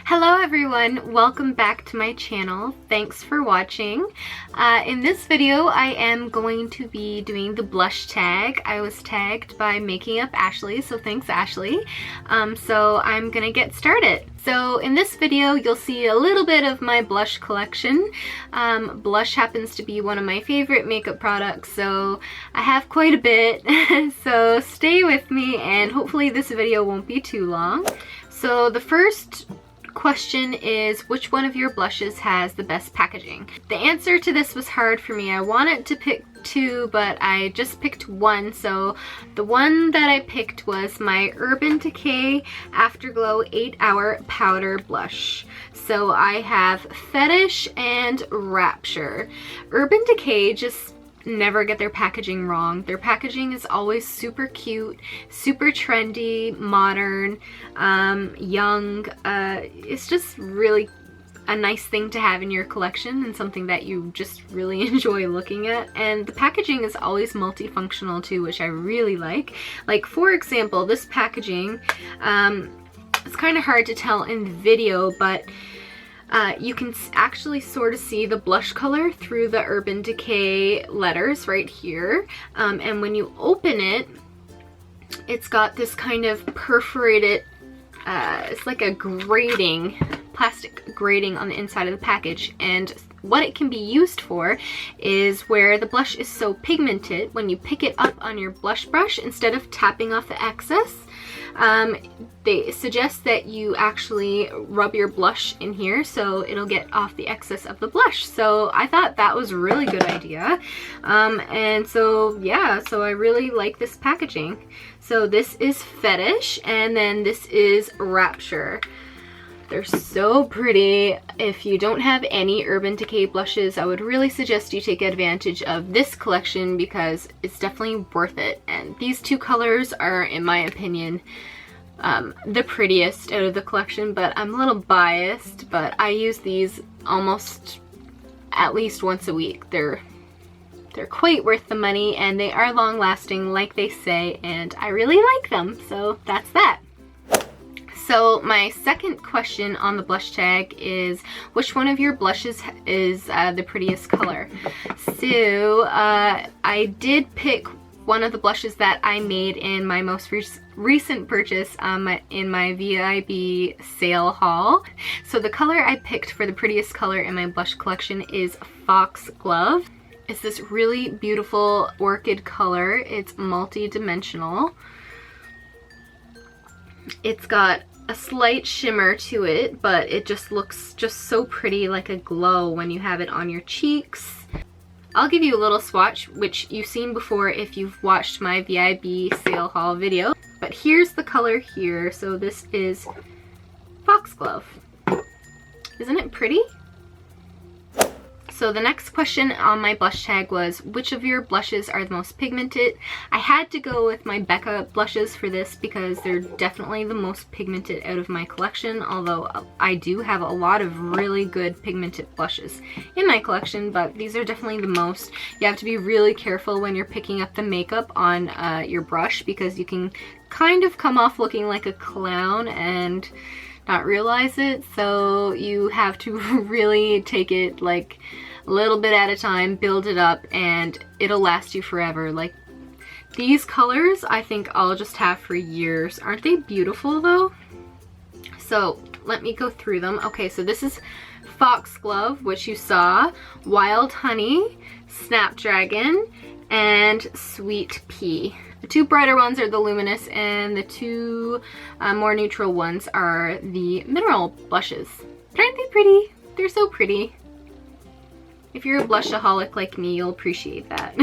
Hello everyone, welcome back to my channel. Thanks for watching. In this video I am going to be doing the blush tag. I was tagged by Making Up Ashley, so thanks Ashley. So I'm gonna get started. So in this video you'll see a little bit of my blush collection. Blush happens to be one of my favorite makeup products, so I have quite a bit. So stay with me and hopefully this video won't be too long. So the first question is, which one of your blushes has the best packaging? The answer to this was hard for me. I wanted to pick two, but I just picked one. So the one that I picked was my Urban Decay Afterglow 8-Hour Powder Blush. So I have Fetish and Rapture. Urban Decay just never get their packaging wrong. Their packaging is always super cute, super trendy, modern, young. It's just really a nice thing to have in your collection and something that you just really enjoy looking at. And the packaging is always multifunctional too, which I really like. Like for example, this packaging, it's kind of hard to tell in the video, but you can actually sort of see the blush color through the Urban Decay letters right here. And when you open it, it's got this kind of perforated, it's like a grating, plastic grating on the inside of the package. And what it can be used for is where the blush is so pigmented, when you pick it up on your blush brush, instead of tapping off the excess, they suggest that you actually rub your blush in here so it'll get off the excess of the blush. So I thought that was a really good idea. And so yeah, so I really like this packaging. So this is Fetish and then this is Rapture. They're so pretty. If you don't have any Urban Decay blushes, I would really suggest you take advantage of this collection because it's definitely worth it. And these two colors are, in my opinion, the prettiest out of the collection, but I'm a little biased, but I use these almost at least once a week. They're quite worth the money and they are long lasting like they say, and I really like them, so that's that. So my second question on the blush tag is, which one of your blushes is the prettiest color? So I did pick one of the blushes that I made in my most recent purchase in my VIB sale haul. So the color I picked for the prettiest color in my blush collection is Foxglove. It's this really beautiful orchid color. It's multi-dimensional. It's got a slight shimmer to it, but it just looks just so pretty, like a glow when you have it on your cheeks. I'll give you a little swatch, which you've seen before if you've watched my VIB sale haul video. But here's the color here. So this is Foxglove. Isn't it pretty? So the next question on my blush tag was, which of your blushes are the most pigmented? I had to go with my Becca blushes for this because they're definitely the most pigmented out of my collection, although I do have a lot of really good pigmented blushes in my collection, but these are definitely the most. You have to be really careful when you're picking up the makeup on your brush because you can kind of come off looking like a clown and not realize it, so you have to really take it like a little bit at a time, build it up, and it'll last you forever. Like these colors I think I'll just have for years. Aren't they beautiful though? So let me go through them. Okay, so this is Foxglove, which you saw, Wild Honey, Snapdragon, and Sweet Pea. The two brighter ones are the luminous and the two more neutral ones are the mineral blushes. But aren't they pretty? They're so pretty. If you're a blushaholic like me, you'll appreciate that.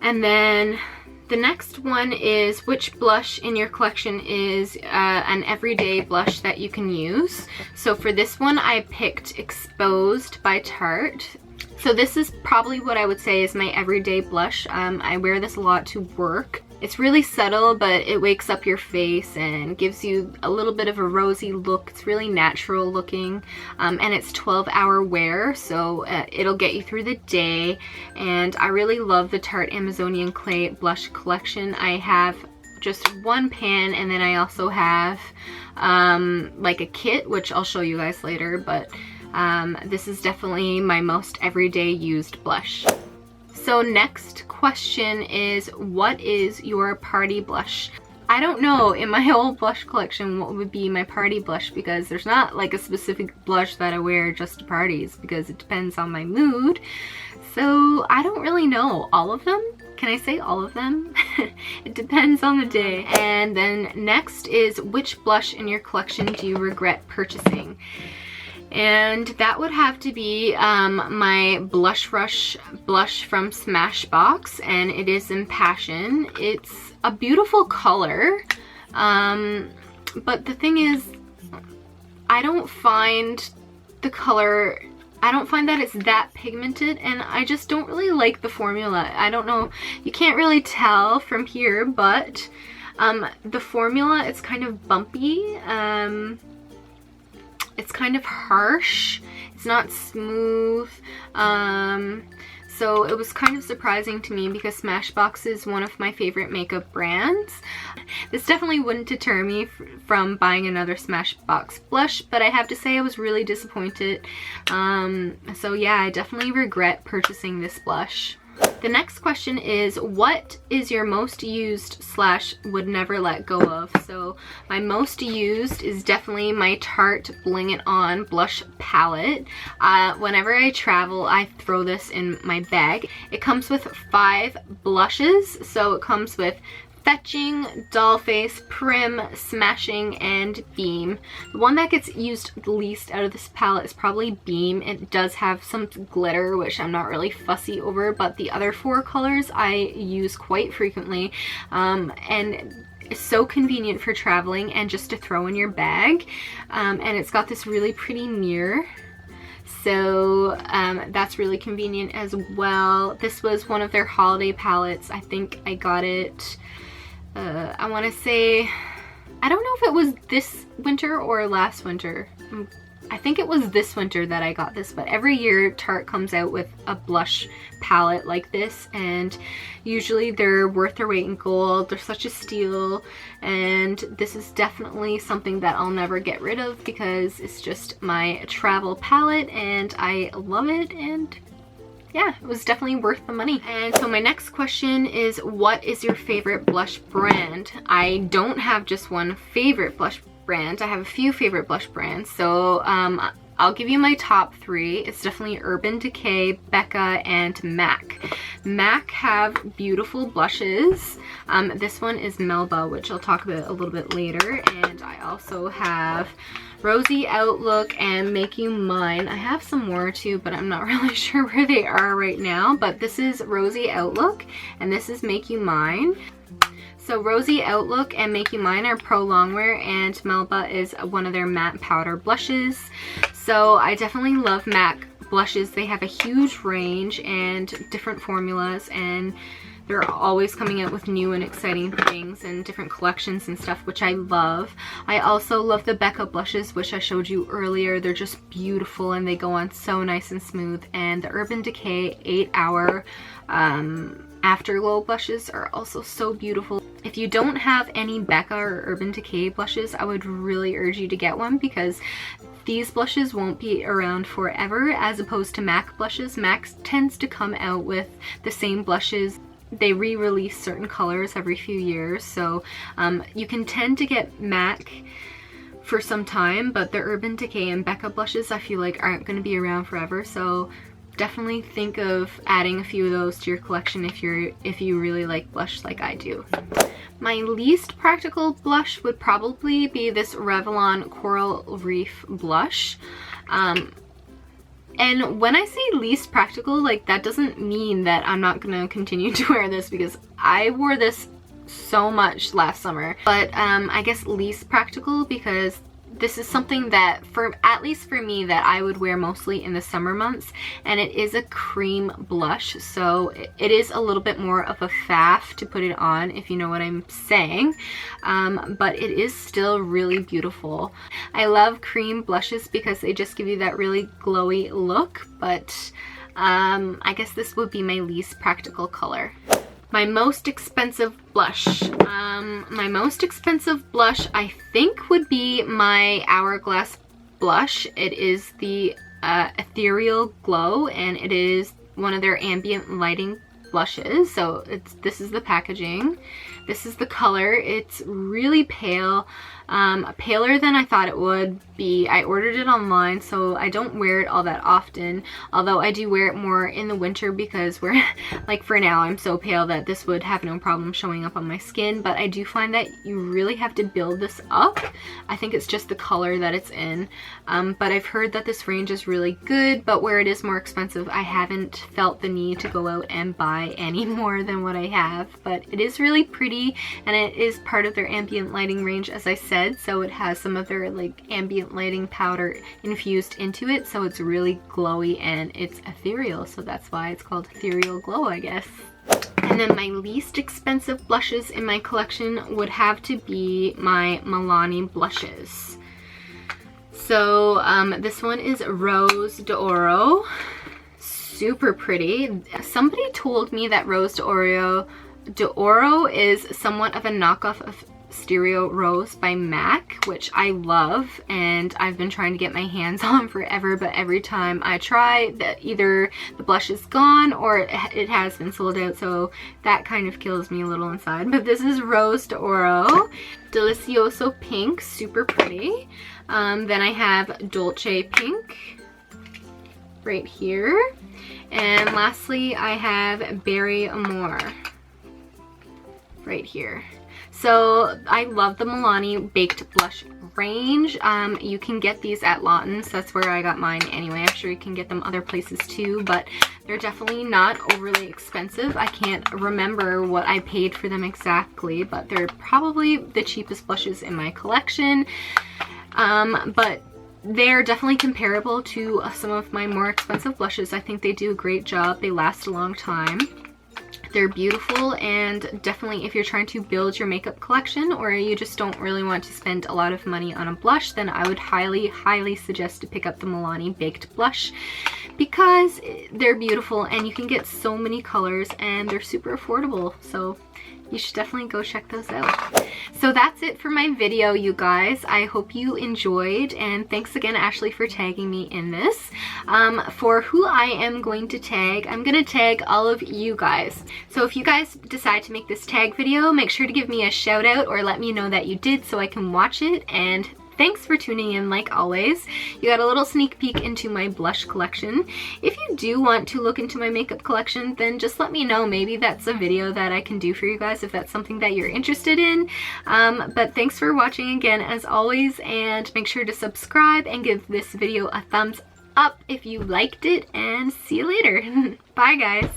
And then the next one is, which blush in your collection is an everyday blush that you can use? So for this one I picked Exposed by Tarte. So this is probably what I would say is my everyday blush. I wear this a lot to work. It's really subtle, but it wakes up your face and gives you a little bit of a rosy look. It's really natural looking, and it's 12-hour wear, so it'll get you through the day. And I really love the Tarte Amazonian Clay blush collection. I have just one pan, and then I also have like a kit, which I'll show you guys later, but this is definitely my most everyday used blush. So next question is, what is your party blush? I don't know in my whole blush collection what would be my party blush, because there's not like a specific blush that I wear just to parties, because it depends on my mood. So I don't really know all of them. Can I say all of them? It depends on the day. And then next is, which blush in your collection do you regret purchasing? And that would have to be my Blush Rush blush from Smashbox, and it is in Passion. It's a beautiful color, but the thing is, I don't find the color, I don't find that it's that pigmented, and I just don't really like the formula. I don't know, you can't really tell from here, but the formula, it's kind of bumpy. It's kind of harsh. It's not smooth. So it was kind of surprising to me, because Smashbox is one of my favorite makeup brands. This definitely wouldn't deter me from buying another Smashbox blush, but I have to say I was really disappointed. So yeah, I definitely regret purchasing this blush. The next question is, what is your most used / would never let go of? So my most used is definitely my Tarte Bling It On blush palette. Whenever I travel, I throw this in my bag. It comes with 5 blushes. So it comes with Fetching, Dollface, Prim, Smashing, and Beam. The one that gets used the least out of this palette is probably Beam. It does have some glitter, which I'm not really fussy over, but the other 4 colors I use quite frequently, and it's so convenient for traveling and just to throw in your bag. And it's got this really pretty mirror, so that's really convenient as well. This was one of their holiday palettes. I think I got it, I want to say, I don't know if it was this winter or last winter. I think it was this winter that I got this, but every year Tarte comes out with a blush palette like this, and usually they're worth their weight in gold. They're such a steal, and this is definitely something that I'll never get rid of, because it's just my travel palette and I love it, and yeah, it was definitely worth the money. And so my next question is, what is your favorite blush brand? I don't have just one favorite blush brand. I have a few favorite blush brands. So I'll give you my top 3. It's definitely Urban Decay, Becca, and MAC. MAC have beautiful blushes. This one is Melba, which I'll talk about a little bit later. And I also have Rosy Outlook and Make You Mine. I have some more too, but I'm not really sure where they are right now. But this is Rosy Outlook, and this is Make You Mine. So Rosy Outlook and Make You Mine are pro longwear, and Melba is one of their matte powder blushes. So I definitely love MAC blushes. They have a huge range and different formulas, and they're always coming out with new and exciting things and different collections and stuff, which I love. I also love the Becca blushes, which I showed you earlier. They're just beautiful and they go on so nice and smooth. And the Urban Decay 8-hour Afterglow blushes are also so beautiful. If you don't have any Becca or Urban Decay blushes, I would really urge you to get one, because these blushes won't be around forever, as opposed to MAC blushes. MAC tends to come out with the same blushes. They re-release certain colors every few years, so you can tend to get MAC for some time, but the Urban Decay and Becca blushes I feel like aren't going to be around forever, so definitely think of adding a few of those to your collection if you really like blush like I do. My least practical blush would probably be this Revlon Coral Reef blush. And when I say least practical, like, that doesn't mean that I'm not gonna continue to wear this, because I wore this so much last summer. But I guess least practical because this is something that, at least for me, that I would wear mostly in the summer months, and it is a cream blush, so it is a little bit more of a faff to put it on, if you know what I'm saying, but it is still really beautiful. I love cream blushes because they just give you that really glowy look, but I guess this would be my least practical color. My most expensive blush. My most expensive blush I think would be my Hourglass blush. It is the Ethereal Glow, and it is one of their ambient lighting blushes. So this is the packaging. This is the color. It's really pale, paler than I thought it would be. I ordered it online, so I don't wear it all that often, although I do wear it more in the winter because we're like, for now I'm so pale that this would have no problem showing up on my skin. But I do find that you really have to build this up. I think it's just the color that it's in, but I've heard that this range is really good, but where it is more expensive, I haven't felt the need to go out and buy any more than what I have. But it is really pretty, and it is part of their ambient lighting range, as I said, so it has some of their like ambient lighting powder infused into it, so it's really glowy and it's ethereal, so that's why it's called Ethereal Glow, I guess. And then my least expensive blushes in my collection would have to be my Milani blushes. So this one is Rose d'Oro. Super pretty. Somebody told me that Rose d'Oro is somewhat of a knockoff of Stereo Rose by MAC, which I love, and I've been trying to get my hands on forever, but every time I try, either the blush is gone or it has been sold out, so that kind of kills me a little inside. But this is Rose d'Oro, Delicioso Pink, super pretty. Then I have Dolce Pink right here, and lastly I have Berry Amore right here. So I love the Milani Baked Blush range. You can get these at Lawton's. That's where I got mine anyway. I'm sure you can get them other places too, but they're definitely not overly expensive. I can't remember what I paid for them exactly, but they're probably the cheapest blushes in my collection. But they're definitely comparable to some of my more expensive blushes. I think they do a great job. They last a long time. They're beautiful, and definitely if you're trying to build your makeup collection or you just don't really want to spend a lot of money on a blush, then I would highly suggest to pick up the Milani Baked Blush, because they're beautiful and you can get so many colors and they're super affordable. So you should definitely go check those out. So that's it for my video, you guys. I hope you enjoyed, and thanks again, Ashley, for tagging me in this. For who I am going to tag, I'm gonna tag all of you guys. So if you guys decide to make this tag video, make sure to give me a shout out or let me know that you did so I can watch it. And thanks for tuning in like always. You got a little sneak peek into my blush collection. If you do want to look into my makeup collection, then just let me know. Maybe that's a video that I can do for you guys if that's something that you're interested in. But thanks for watching again as always, and make sure to subscribe and give this video a thumbs up if you liked it, and see you later. Bye guys.